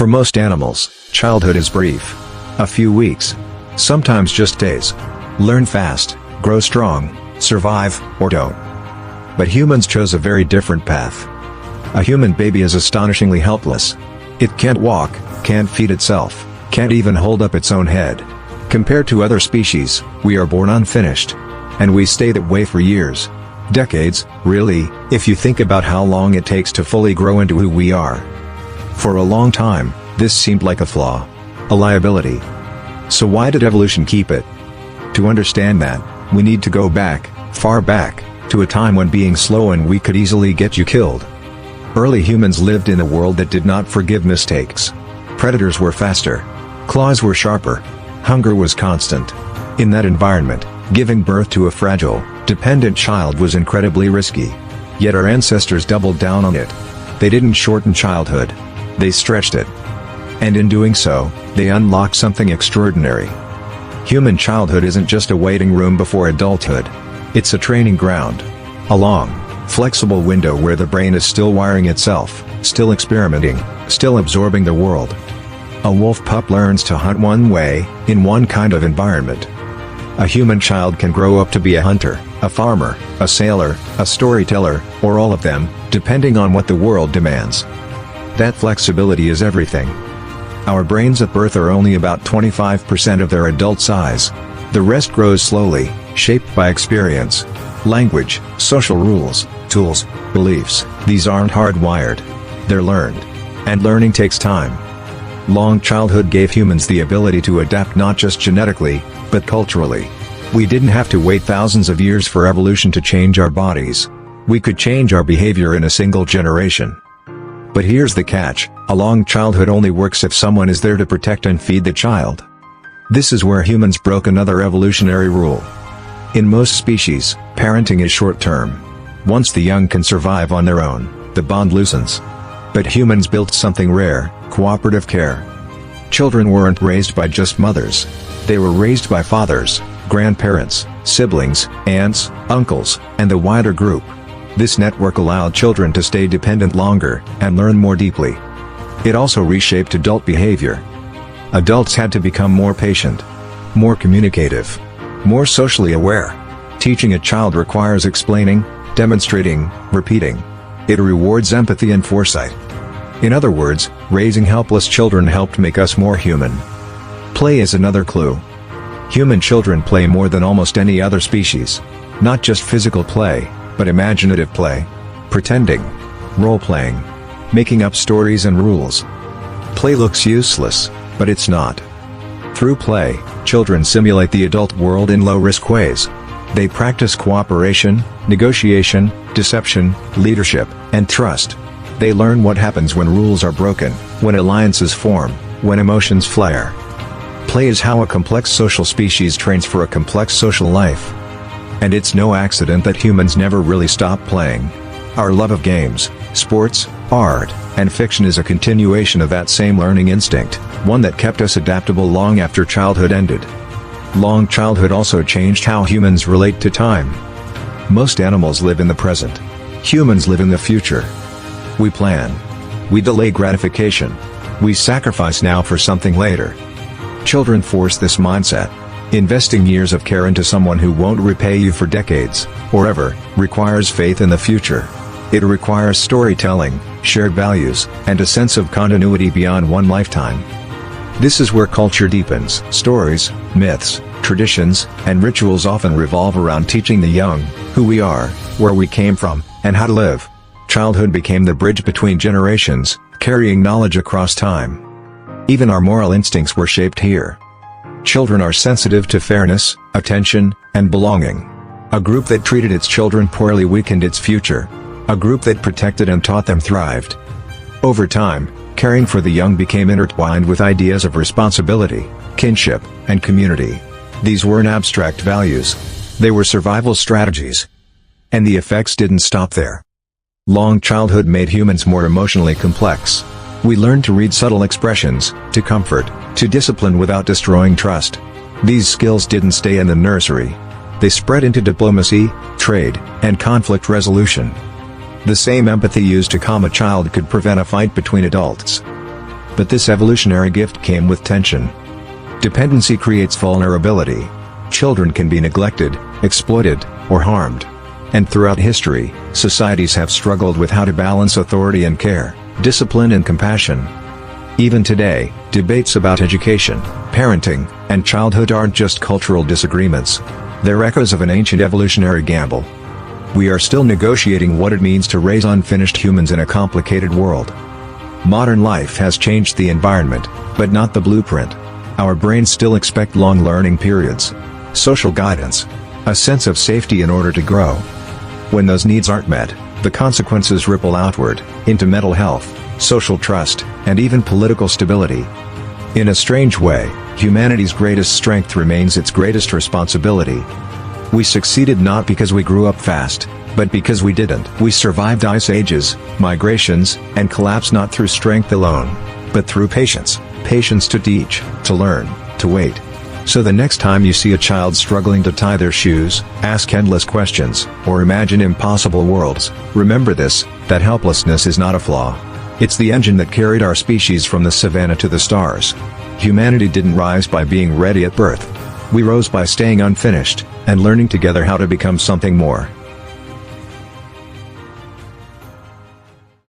For most animals, childhood is brief. A few weeks. Sometimes just days. Learn fast, grow strong, survive, or don't. But humans chose a very different path. A human baby is astonishingly helpless. It can't walk, can't feed itself, can't even hold up its own head. Compared to other species, we are born unfinished. And we stay that way for years. Decades, really, if you think about how long it takes to fully grow into who we are. For a long time, this seemed like a flaw. A liability. So why did evolution keep it? To understand that, we need to go back, far back, to a time when being slow and weak could easily get you killed. Early humans lived in a world that did not forgive mistakes. Predators were faster. Claws were sharper. Hunger was constant. In that environment, giving birth to a fragile, dependent child was incredibly risky. Yet our ancestors doubled down on it. They didn't shorten childhood. They stretched it. And in doing so, they unlocked something extraordinary. Human childhood isn't just a waiting room before adulthood. It's a training ground. A long, flexible window where the brain is still wiring itself, still experimenting, still absorbing the world. A wolf pup learns to hunt one way, in one kind of environment. A human child can grow up to be a hunter, a farmer, a sailor, a storyteller, or all of them, depending on what the world demands. That flexibility is everything. Our brains at birth are only about 25% of their adult size. The rest grows slowly, shaped by experience. Language, social rules, tools, beliefs, these aren't hardwired. They're learned. And learning takes time. Long childhood gave humans the ability to adapt not just genetically, but culturally. We didn't have to wait thousands of years for evolution to change our bodies. We could change our behavior in a single generation. But here's the catch, a long childhood only works if someone is there to protect and feed the child. This is where humans broke another evolutionary rule. In most species, parenting is short-term. Once the young can survive on their own, the bond loosens. But humans built something rare, cooperative care. Children weren't raised by just mothers. They were raised by fathers, grandparents, siblings, aunts, uncles, and the wider group. This network allowed children to stay dependent longer, and learn more deeply. It also reshaped adult behavior. Adults had to become more patient, more communicative, more socially aware. Teaching a child requires explaining, demonstrating, repeating. It rewards empathy and foresight. In other words, raising helpless children helped make us more human. Play is another clue. Human children play more than almost any other species. Not just physical play, but imaginative play. Pretending. Role-playing. Making up stories and rules. Play looks useless, but it's not. Through play, children simulate the adult world in low-risk ways. They practice cooperation, negotiation, deception, leadership, and trust. They learn what happens when rules are broken, when alliances form, when emotions flare. Play is how a complex social species trains for a complex social life. And it's no accident that humans never really stop playing. Our love of games, sports, art, and fiction is a continuation of that same learning instinct, one that kept us adaptable long after childhood ended. Long childhood also changed how humans relate to time. Most animals live in the present. Humans live in the future. We plan. We delay gratification. We sacrifice now for something later. Children force this mindset. Investing years of care into someone who won't repay you for decades, or ever, requires faith in the future. It requires storytelling, shared values, and a sense of continuity beyond one lifetime. This is where culture deepens. Stories, myths, traditions, and rituals often revolve around teaching the young who we are, where we came from, and how to live. Childhood became the bridge between generations, carrying knowledge across time. Even our moral instincts were shaped here. Children are sensitive to fairness, attention, and belonging. A group that treated its children poorly weakened its future. A group that protected and taught them thrived. Over time, caring for the young became intertwined with ideas of responsibility, kinship, and community. These weren't abstract values. They were survival strategies. And the effects didn't stop there. Long childhood made humans more emotionally complex. We learned to read subtle expressions, to comfort, to discipline without destroying trust. These skills didn't stay in the nursery. They spread into diplomacy, trade, and conflict resolution. The same empathy used to calm a child could prevent a fight between adults. But this evolutionary gift came with tension. Dependency creates vulnerability. Children can be neglected, exploited, or harmed. And throughout history, societies have struggled with how to balance authority and care, discipline and compassion. Even today, debates about education, parenting, and childhood aren't just cultural disagreements. They're echoes of an ancient evolutionary gamble. We are still negotiating what it means to raise unfinished humans in a complicated world. Modern life has changed the environment, but not the blueprint. Our brains still expect long learning periods, social guidance, a sense of safety in order to grow. When those needs aren't met, the consequences ripple outward, into mental health, social trust, and even political stability. In a strange way, humanity's greatest strength remains its greatest responsibility. We succeeded not because we grew up fast, but because we didn't. We survived ice ages, migrations, and collapse not through strength alone, but through patience. Patience to teach, to learn, to wait. So the next time you see a child struggling to tie their shoes, ask endless questions, or imagine impossible worlds, remember this, that helplessness is not a flaw. It's the engine that carried our species from the savanna to the stars. Humanity didn't rise by being ready at birth. We rose by staying unfinished, and learning together how to become something more.